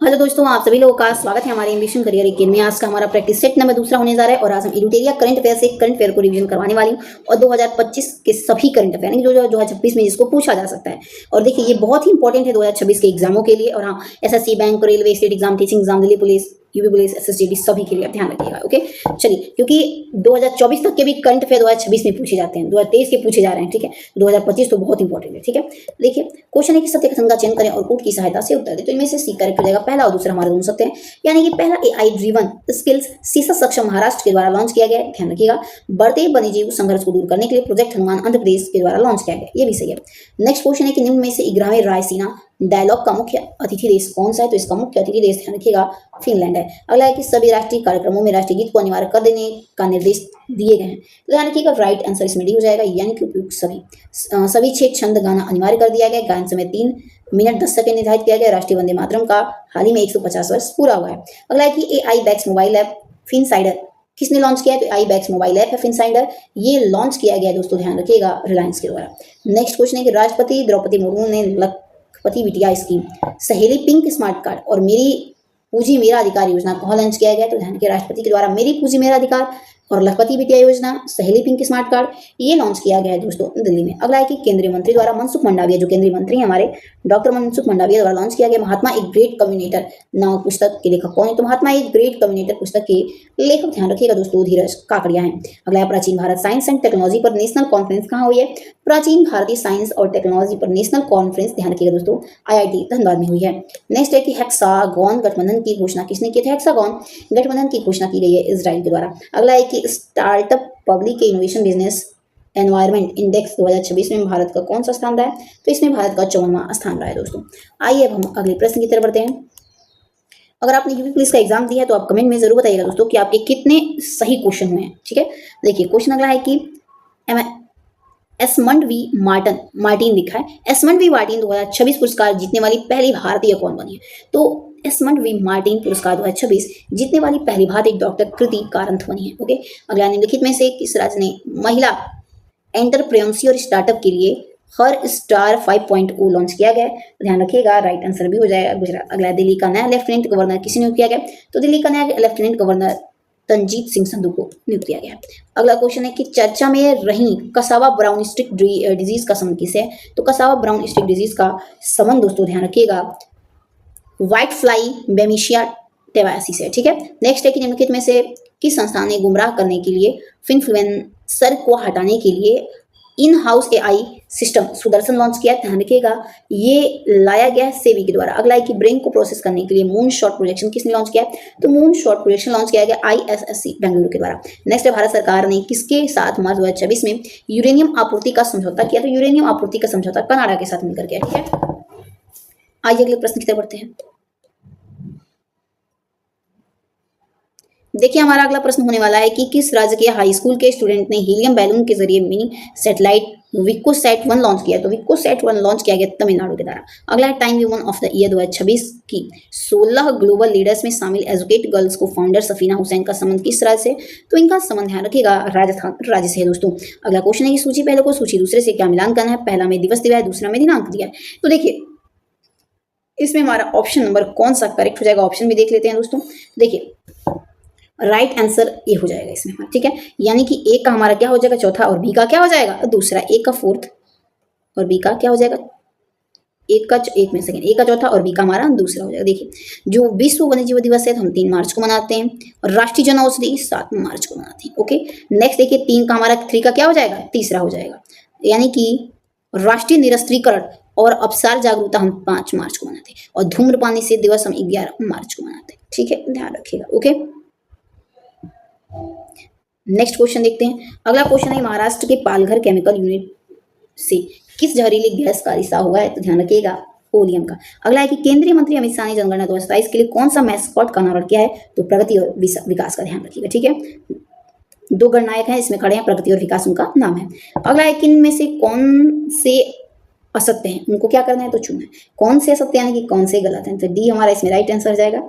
Hello दोस्तों, आप सभी लोगों का स्वागत है हमारे एम्बिशन करियर एकेडमी में। आज का हमारा प्रैक्टिस सेट नंबर दूसरा होने जा रहा है और आज हम एडुटेरिया करंट अफेयर से करंट अफेयर को रिवीजन करवाने वाली हूँ और 2025 के सभी करंट अफेयर यानी जो 2026 में जिसको पूछा जा सकता है। और देखिए ये बहुत ही इंपॉर्टेंट है 2026 के एग्जामों के लिए। और हाँ, SSC, bank, railway, state exam, teaching exam, Delhi police, UP police, SSGD सभी के लिए आप ध्यान रखिएगा। ओके, चलिए, क्योंकि 2024 तक के भी करंट अफेयर 2026 में पूछे जाते हैं, 2023 के पूछे जा रहे हैं, ठीक है। 2025 तो बहुत इंपॉर्टेंट है, ठीक है। देखिए क्वेश्चन है कि सत्य कथन का चयन करें और कोड की सहायता से उत्तर दें। तो इनमें से सी करेक्ट हो जाएगा। पहला और दूसरा हमारे दोनों सत्य हैं, यानी कि पहला एआई ड्रिवन स्किल्स सीसा सक्षम महाराष्ट्र के द्वारा लॉन्च किया गया है, ध्यान रखिएगा। बढ़ते वन्यजीव संघर्ष को दूर करने के लिए प्रोजेक्ट हनुमान आंध्र प्रदेश के द्वारा लॉन्च किया गया, ये भी सही है। नेक्स्ट क्वेश्चन है कि निम्न में से 11वें रायसीना डायलॉग का मुख्य अतिथि देश कौन सा है? तो इसका मुख्य अतिथि देश ध्यान रखिएगा फिनलैंड है। अगला है कि सभी राष्ट्रीय कार्यक्रमों में राष्ट्रीय गीत को अनिवार्य कर देने का निर्देश दिए गए हैं। तो ध्यान रखिएगा राइट आंसर इसमें डी हो जाएगा, यानी कि उपयुक्त सभी 6 छंद गाना अनिवार्य कर दिया गया। गायन समय 3 मिनट 10 सेकंड निर्धारित किया गया। राष्ट्रीय वंदे मातरम का हाल ही में 150 वर्ष पूरा हुआ है। अगला है कि एआई बैक्स मोबाइल ऐप फिनसाइडर किसने लॉन्च किया है? तो आई बैक्स मोबाइल ऐप है फिनसाइडर, ये लॉन्च किया गया है दोस्तों, ध्यान रखिएगा रिलायंस के द्वारा। नेक्स्ट क्वेश्चन है कि राष्ट्रपति द्रौपदी मुर्मू ने लखपति बिटिया स्कीम, सहेली पिंक स्मार्ट कार्ड और मेरी पूंजी मेरा अधिकार योजना कहाँ लॉन्च किया गया? तो ध्यान रखिए राष्ट्रपति के द्वारा मेरी पूंजी मेरा अधिकार और लखपति बिटिया योजना, सहेली पिंक स्मार्ट कार्ड, ये लॉन्च किया गया है दोस्तों दिल्ली में। अगला है कि केंद्रीय मंत्री द्वारा मनसुख मंडाविया, जो केंद्रीय मंत्री हैं हमारे डॉक्टर मनसुख मंडाविया द्वारा लॉन्च किया गया महात्मा एक ग्रेट कम्युनिकेटर नामक पुस्तक के लेखक कौन है? तो महात्मा एक ग्रेट कम्युनिकेटर पुस्तक के लेखक ध्यान रखिएगा दोस्तों धीरज काकड़िया हैं। अगला है प्राचीन भारत साइंस एंड टेक्नोलॉजी पर नेशनल कॉन्फ्रेंस कहाँ हुई है? प्राचीन भारतीय साइंस और टेक्नोलॉजी पर नेशनल कॉन्फ्रेंस ध्यान रखिएगा दोस्तों आईआईटी धनबाद में हुई है। नेक्स्ट है कि हेक्सागोन गठबंधन की घोषणा किसने की थी? हेक्सागोन गठबंधन की घोषणा की गई है इजराइल के द्वारा। अगला है कि startup public innovation business environment index 2026 में भारत का कौन सा स्थान रहा है? तो इसमें भारत का 54वां स्थान रहा है दोस्तों। आइए अब हम अगले प्रश्न की तरफ बढ़ते हैं। अगर आपने यूपी पुलिस का एग्जाम दिया है तो आप कमेंट में जरूर बताइएगा दोस्तों कि आपके कितने सही क्वेश्चन हुए हैं, ठीक है। देखिए क्वेश्चन अगला है कि एसमंड वी मार्टिन लिखा है, एसमंड वी मार्टिन 2026 पुरस्कार जीतने वाली पहली भारतीय कौन बनी है? तो एसमंड वी मार्टिन पुरस्कार 2026 जीतने वाली पहली भारतीय डॉक्टर कृति कारंथ बनी है। ओके, अगला निम्नलिखित में से किस राज्य ने महिला एंटरप्रेन्योरशिप और स्टार्टअप के लिए हर स्टार 5.0 लॉन्च किया गया है? तो ध्यान रखिएगा राइट आंसर भी हो जाएगा गुजरात। अगला दिल्ली का नया लेफ्टिनेंट गवर्नर किसे नियुक्त किया गया? तो दिल्ली का नया लेफ्टिनेंट गवर्नर तंजीत सिंह संधू को नियुक्त किया गया। अगला क्वेश्चन है कि चर्चा में रही कसावा ब्राउन स्टिक डिजीज का संबंध किससे है? तो कसावा ब्राउन स्टिक डिजीज का संबंध दोस्तों ध्यान रखिएगा व्हाइट फ्लाई बेमिशिया टेवासी से, ठीक है। नेक्स्ट है कि निम्नलिखित में से किस संस्थान ने गुमराह करने के लिए फिनफ्लुएंसर को हटाने के लिए in house AI system Sudarshan launch किया? ध्यान रखिएगा ये लाया गया है सेवी के द्वारा। अगला है कि ब्रेन को प्रोसेस करने के लिए मून शॉट प्रोजेक्शन किसने लॉन्च किया है? तो मून शॉट प्रोजेक्शन लॉन्च किया गया आईएसएससी बेंगलुरु के द्वारा। नेक्स्ट है भारत सरकार ने किसके साथ मार्च 2026 में यूरेनियम आपूर्ति का समझौता किया? तो यूरेनियम आपूर्ति का समझौता कनाडा के साथ मिलकर किया, ठीक है। आइए अगले प्रश्न की तरफ बढ़ते हैं। देखिए हमारा अगला प्रश्न होने वाला है कि किस राज्य के हाई स्कूल के स्टूडेंट ने हीलियम बैलून के जरिए मिनी सैटेलाइट विकोसैट 1 लॉन्च किया? तो विकोसैट 1 लॉन्च किया गया तमिलनाडु के द्वारा। अगला है time woman of the year 2026 की 16 ग्लोबल लीडर्स में शामिल एजुकेट गर्ल्स को फाउंडर सफीना हुसैन का संबंध किस राज्य से? तो इनका संबंध ध्यान रखिएगा राजस्थान राज्य से है दोस्तों। अगला क्वेश्चन है कि सूची पहले को सूची दूसरे से क्या मिलान करना है? पहला में दिवस दिया है, दूसरा में दिनांक दिया है। तो देखिए इसमें हमारा ऑप्शन नंबर कौन सा करेक्ट हो जाएगा, ऑप्शन भी देख लेते हैं दोस्तों। देखिए राइट आंसर ए हो जाएगा इसमें, ठीक है। यानी कि ए का हमारा क्या हो जाएगा चौथा और बी का क्या हो जाएगा दूसरा, ए का फोर्थ और बी का क्या हो जाएगा एक में सेकंड, ए का चौथा और बी का हमारा दूसरा हो जाएगा। देखिए जो विश्व वन्यजीव दिवस है तो हम 3 मार्च को मनाते हैं और राष्ट्रीय जन औषधि 7 मार्च को मनाते हैं। ओके, नेक्स्ट देखिए 3 का हमारा 3 का क्या हो जाएगा तीसरा हो जाएगा, यानी कि राष्ट्रीय निरस्त्रीकरण और अपसार जागरूकता हम 5 मार्च को मनाते हैं और धूम्रपान निषेध दिवस हम 11 मार्च को मनाते हैं, ठीक है, ध्यान रखिएगा। ओके, नेक्स्ट क्वेश्चन देखते हैं। अगला क्वेश्चन है महाराष्ट्र के पालघर केमिकल यूनिट से किस जहरीली गैस का रिसाव हुआ है? तो ध्यान रखिएगा ओलियम का। अगला है कि केंद्रीय मंत्री अमित शाह ने जनगणना 2027 के लिए कौन सा मैस्कॉट का अनावरण किया है? तो प्रगति और विकास का ध्यान रखिएगा, ठीक है। 2 गणनायक हैं इसमें खड़े हैं, प्रगति और विकास उनका नाम है। अगला है कि इनमें से कौन से असत्य हैं, उनको क्या करना है तो चुनना है। कौन से असत्य यानी कि कौन से गलत हैं? तो डी हमारा इसमें राइट आंसर जाएगा।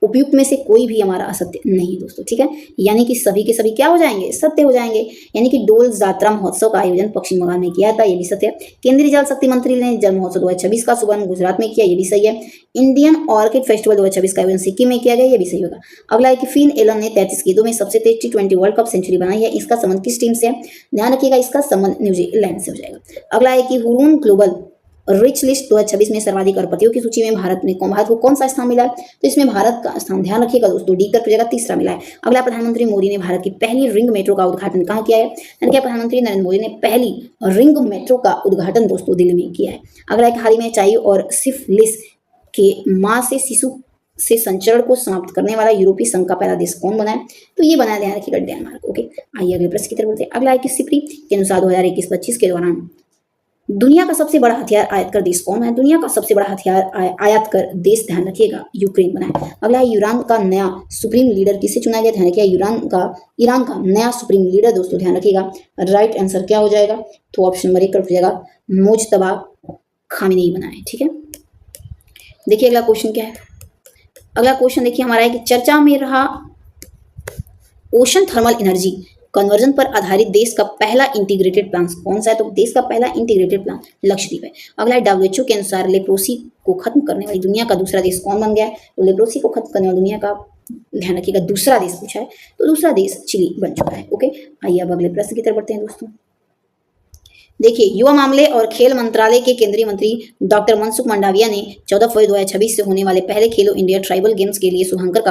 उपयुक्त में से कोई भी हमारा असत्य नहीं है दोस्तों, ठीक है। यानी कि सभी के सभी क्या हो जाएंगे, सत्य हो जाएंगे। यानी कि डोल जात्रा महोत्सव का आयोजन पश्चिम बंगाल में किया था, ये भी सत्य है। केंद्रीय जल शक्ति मंत्री ने जल महोत्सव 2026 का शुभारंभ गुजरात में किया, ये भी सही है। इंडियन ऑर्किड फेस्टिवल 2026 का आयोजन सिक्किम में किया गया, ये भी सही होगा। अगला है कि फिन एलन ने 33 गेंदों में सबसे तेज T20 वर्ल्ड कप सेंचुरी बनाई है, इसका संबंध किस टीम से है, ध्यान रखिएगा, इसका संबंध न्यूजीलैंड से हो जाएगा। अगला है कि हुरून ग्लोबल रिच लिस्ट 2026 में सर्वाधिक अरबपतियों की सूची में भारत को कौन सा स्थान मिला है, तो इसमें भारत का स्थान ध्यान रखिएगा दोस्तों, डी कर जगह तीसरा मिला है। अगला, प्रधानमंत्री मोदी ने भारत की पहली रिंग मेट्रो का उद्घाटन कहाँ किया है, यानी कि प्रधानमंत्री नरेंद्र मोदी ने पहली रिंग मेट्रो का उद्घाटन दोस्तों दिल्ली में किया है। अगला, एक हाल ही में चाई और सिफिलिस के मां से शिशु से संचरण को समाप्त करने वाला यूरोपीय संघ का पहला देश कौन बना है, तो ये बना है, ध्यान रखिएगा, डेनमार्क। ओके, आइए अगले प्रश्न की तरफ बढ़ते हैं। अगला है कि सिप्री के अनुसार 2021-25 के दौरान दुनिया का सबसे बड़ा हथियार आयातकर देश कौन है, दुनिया का सबसे बड़ा हथियार आयातकर देश, ध्यान रखिएगा, यूक्रेन बना है। अगला है ईरान का नया सुप्रीम लीडर किसे चुना गया, ध्यान रखिएगा, ईरान का नया सुप्रीम लीडर दोस्तों, ध्यान रखिएगा। राइट आंसर क्या हो जाएगा, तो ऑप्शन नंबर 1 हो जाएगा, मुज्तबा खामेनेई बना है, ठीक है। देखिए अगला क्वेश्चन क्या है। अगला क्वेश्चन देखिए हमारा है कि चर्चा में रहा ओशन थर्मल एनर्जी कन्वर्जन पर आधारित देश का पहला इंटीग्रेटेड प्लान कौन सा है, तो देश का पहला इंटीग्रेटेड प्लान लक्षद्वीप है। अगला है WHO के अनुसार लेप्रोसी को खत्म करने वाली दुनिया का दूसरा देश कौन बन गया है, तो लेप्रोसी को खत्म करने वाली दुनिया का, ध्यान रखिएगा, दूसरा देश पूछा है, तो दूसरा देश चिली बन चुका है। ओके, आइए अब अगले प्रश्न की तरफ बढ़ते हैं दोस्तों। देखिए, युवा मामले और खेल मंत्रालय के केंद्रीय मंत्री डॉक्टर मनसुख मंडाविया ने 14 फरवरी 2026 से होने वाले पहले खेलो इंडिया ट्राइबल गेम्स के लिए शुभंकर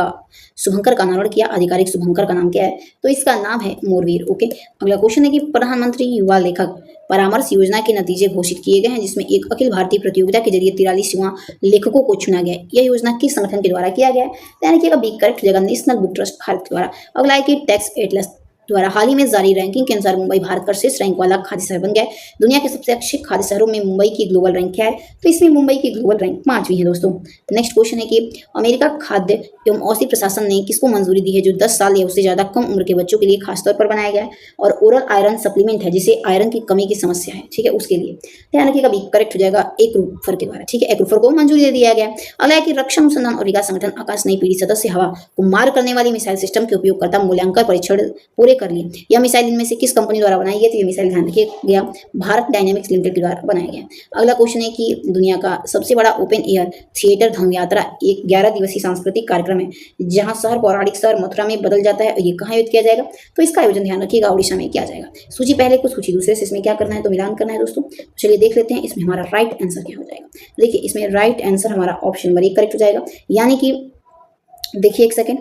का अनावरण किया। आधिकारिक शुभंकर का नाम क्या है, तो इसका नाम है मोरवीर। ओके, अगला क्वेश्चन है कि प्रधानमंत्री युवा लेखक परामर्श योजना के नतीजे घोषित किए गए हैं, जिसमें एक अखिल भारतीय प्रतियोगिता के जरिए 43 युवा लेखकों को चुना गया है। यह योजना किस संगठन के द्वारा किया गया है, यानी कि बी करेक्ट जगह नेशनल बुक ट्रस्ट भारत के द्वारा। अगला है कि टैक्स एटलस द्वारा हाल ही में जारी रैंकिंग के अनुसार मुंबई भारत का शीर्ष रैंक वाला खाद्य शहर बन गया है। दुनिया के सबसे अच्छे खाद्य शहरों में मुंबई की ग्लोबल रैंक क्या है, तो इसमें मुंबई की ग्लोबल रैंक 5वीं है दोस्तों। नेक्स्ट क्वेश्चन है कि अमेरिका खाद्य एवं औषधि प्रशासन ने किसको मंजूरी दी है जो 10 साल या उससे ज्यादा कम उम्र के बच्चों के लिए खासतौर पर बनाया गया है, और ओरल आयरन सप्लीमेंट है जिसे आयरन की कमी की समस्या है, ठीक है, उसके लिए। ध्यान रखिएगा, बी करेक्ट हो जाएगा, एक्रूफर के द्वारा, ठीक है, एक्रूफर को मंजूरी दे दिया गया। अगला है कि रक्षा अनुसंधान और विकास संगठन आकाश नई पीढ़ी सदस्य हवा को मार करने वाली मिसाइल सिस्टम के उपयोगकर्ता मूल्यांकन परीक्षण पूरे कर लिए। यह मिसाइल इनमें से किस कंपनी द्वारा बनाई गई, तो ये मिसाइल ध्यान रखिएगा भारत डायनेमिक्स लिमिटेड के द्वारा बनाया गया। अगला क्वेश्चन है कि दुनिया का सबसे बड़ा ओपन एयर थिएटर धम्म यात्रा एक 11 दिवसीय सांस्कृतिक कार्यक्रम है, जहां शहर पौराणिक शहर मथुरा में बदल जाता है, और ये कहाँ आयोजित किया जाएगा, तो इसका आयोजन ध्यान रखिएगा उड़ीसा में किया जाएगा। सूची पहले को सूची दूसरे से, इसमें क्या करना है, तो मिलान करना है दोस्तों। चलिए देख लेते हैं इसमें हमारा राइट आंसर क्या हो जाएगा। देखिए इसमें राइट आंसर हमारा ऑप्शन नंबर 1 करेक्ट हो जाएगा, यानी कि देखिए एक सेकेंड,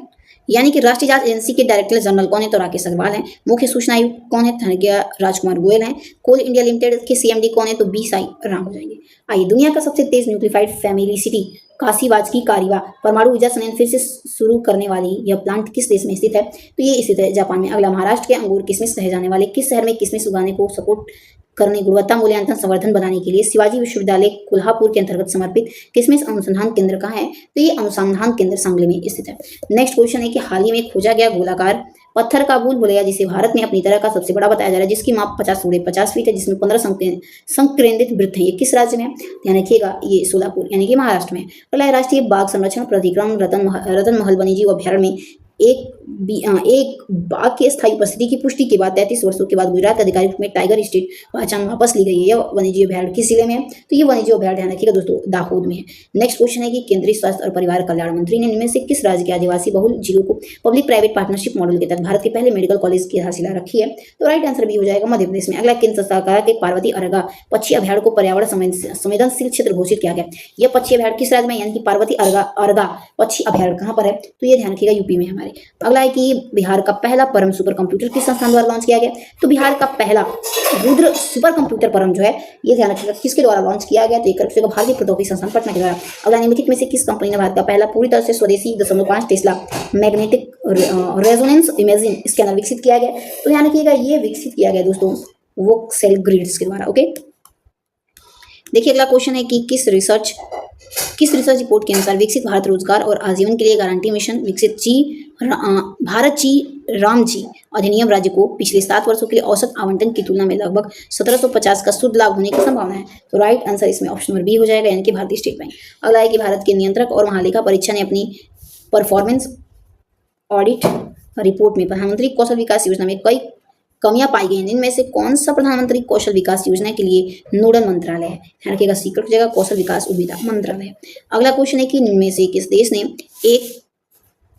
यानी कि राष्ट्रीय जांच एजेंसी के डायरेक्टर जनरल कौन है, तो राकेश अग्रवाल हैं। मुख्य सूचना आयुक्त कौन है, धनंजय राजकुमार गोयल हैं। कोल इंडिया लिमिटेड के CMD कौन है, तो बी साई राम हो जाएंगे। आइए, दुनिया का सबसे तेज न्यूक्लिफाइड फैमिली सिटी काशीवाज की कारिवा परमाणु ऊर्जा संयंत्र फिर से शुरू करने वाली यह प्लांट किस देश में स्थित है, तो ये स्थित है जापान में। अगला, महाराष्ट्र के अंगूर किशमिश कहे जाने वाले किस शहर में किशमिश उगाने को सपोर्ट करने गुणवत्ता मूल्यांकन संवर्धन बनाने के लिए शिवाजी विश्वविद्यालय कोल्हापुर के अंतर्गत समर्पित किशमिश अनुसंधान केंद्र कहाँ है, तो ये अनुसंधान केंद्र सांगली में स्थित है। नेक्स्ट क्वेश्चन है कि हाल ही में खोजा गया गोलाकार पत्थर का भूल भुलैया जिसे भारत में अपनी तरह का सबसे बड़ा बताया जा रहा है, जिसकी माप 50 फीट है, जिसमें 15 संकेंद्रित वृत्त है, ये किस राज्य में है, ध्यान रखिएगा, ये सोलापुर यानी कि महाराष्ट्र में। अगला, राष्ट्रीय बाघ संरक्षण प्राधिकरण रतन महल वन्यजीव अभ्यारण्य में एक बाघ की स्थायी उपस्थिति की पुष्टि के बाद 33 वर्षों के बाद गुजरात आधिकारिक रूप में टाइगर स्टेट पहचान वापस ली गई है। यह वन्यजीव अभ्यारण्य किस जिले में है, तो ये वन्यजीव अभ्यारण्य ध्यान रखिएगा दोस्तों दाहोद में है। नेक्स्ट क्वेश्चन है कि केंद्रीय स्वास्थ्य और परिवार कल्याण मंत्री ने इनमें से किस राज्य के आदिवासी बहुल जिलों को पब्लिक प्राइवेट पार्टनरशिप मॉडल के तहत भारत के पहले मेडिकल कॉलेज की आधारशिला रखी है, तो राइट आंसर भी हो जाएगा मध्य प्रदेश में। अगला, केंद्र सरकार के पार्वती अर्गा पक्षी अभ्यारण्य को पर्यावरण संवेदनशील क्षेत्र घोषित किया गया। यह पक्षी अभ्यारण्य किस राज्य में, यानी कि पार्वती अर्गा पक्षी अभ्यारण्य कहाँ पर है, तो ये ध्यान रखिएगा यूपी में हमारे। अगला है कि बिहार का पहला परम सुपर कंप्यूटर किस संस्थान द्वारा लॉन्च किया गया, तो बिहार का पहला रुद्र सुपर कंप्यूटर परम जो है ये ध्यान रखिएगा किसके द्वारा लॉन्च किया गया, तो ये करेक्ट होगा भारतीय प्रौद्योगिकी संस्थान पटना के द्वारा। अगला, निम्नलिखित में से किस कंपनी ने भारत का पहला पूरी तरह से स्वदेशी 0.5 Tesla magnetic resonance imaging scanner विकसित किया गया, तो ध्यान रखिएगा ये विकसित किया गया दोस्तों वोक्सेल ग्रिड्स के द्वारा। ओके, देखिए अगला क्वेश्चन है कि किस रिसर्च रिपोर्ट के अनुसार विकसित भारत रोजगार और आजीवन के लिए गारंटी मिशन विकसित भारत राम जी अधिनियम राज्य को पिछले 7 वर्षों के लिए औसत आवंटन की तुलना में लगभग 1750 का शुद्ध लाभ होने की संभावना है, तो राइट आंसर इसमें ऑप्शन नंबर बी हो जाएगा, यानी कि भारतीय स्टेट बैंक। अगला है कि भारत के नियंत्रक और महालेखा परीक्षा ने अपनी परफॉर्मेंस ऑडिट रिपोर्ट में प्रधानमंत्री कौशल विकास योजना में कई कमियां पाई गई हैं। इनमें से कौन सा प्रधानमंत्री कौशल विकास योजना के लिए नोडल मंत्रालय है? ध्यान रखिएगा, सीक्रेट हो जाएगा, कौशल विकास उद्यमिता मंत्रालय। अगला क्वेश्चन है कि इनमें से किस देश ने एक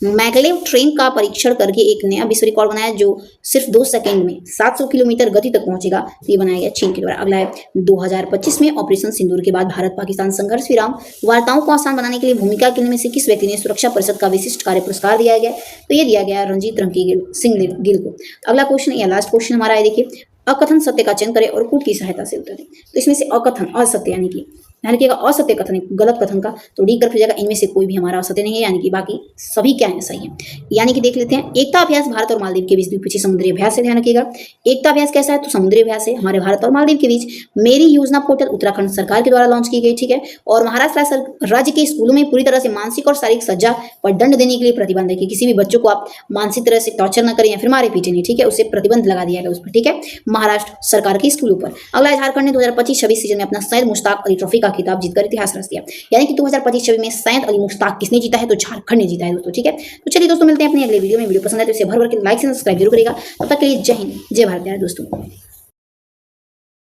मैगलेव ट्रेन का परीक्षण करके एक नया विश्व रिकॉर्ड बनाया जो सिर्फ 2 सेकंड में 700 किलोमीटर गति तक पहुंचेगा? तो ये बनाया गया चीन के द्वारा। अगला है 2025 में ऑपरेशन सिंदूर के बाद भारत पाकिस्तान संघर्ष विराम वार्ताओं को आसान बनाने के लिए भूमिका के लिए में से किस व्यक्ति ने सुरक्षा परिषद का विशिष्ट कार्य पुरस्कार दिया गया? तो ये दिया गया रणजीत सिंह गिल को। अगला क्वेश्चन या लास्ट क्वेश्चन हमारा है, देखिए, अकथन सत्य का चयन करें और कूट की सहायता से उत्तर दें। तो इसमें से अकथन असत्य यानी कि ध्यान रखिएगा, असत्य कथन है, गलत कथन का तो डी कर जाएगा। इनमें से कोई भी हमारा असत्य नहीं है, यानी कि बाकी सभी क्या है, सही है। यानी कि देख लेते हैं, एकता अभ्यास भारत और मालदीव के बीच द्विपक्षीय समुद्री अभ्यास है। ध्यान रखिएगा, एकता अभ्यास कैसा है? तो समुद्री अभ्यास है हमारे भारत और मालदीव के बीच। मेरी योजना पोर्टल उत्तराखंड सरकार के द्वारा लॉन्च की गई, ठीक है। और महाराष्ट्र राज्य के स्कूलों में पूरी तरह से मानसिक और शारीरिक सजा पर दंड देने के लिए प्रतिबंध है कि किसी भी बच्चों को आप मानसिक तरह से टॉर्चर न करें या फिर मारे पीटे नहीं, ठीक है। उससे प्रतिबंध लगा दिया गया उस पर, ठीक है, महाराष्ट्र सरकार के स्कूलों पर। अगला, झारखंड ने 2025-26 सीजन में अपना सैयद मुश्ताक अली ट्रॉफी का खिताब जीतकर इतिहास रच दिया। यानी कि 2025-26 में सैयद अली मुश्ताक किसने जीता है? तो झारखंड ने जीता है दोस्तों, ठीक है। तो चलिए दोस्तों, मिलते हैं अपने अगले वीडियो में। वीडियो पसंद है तो इसे भर भर के लाइक से सब्सक्राइब जरूर करेगा। तब तक के लिए जय हिंद, जय भारत यार दोस्तों।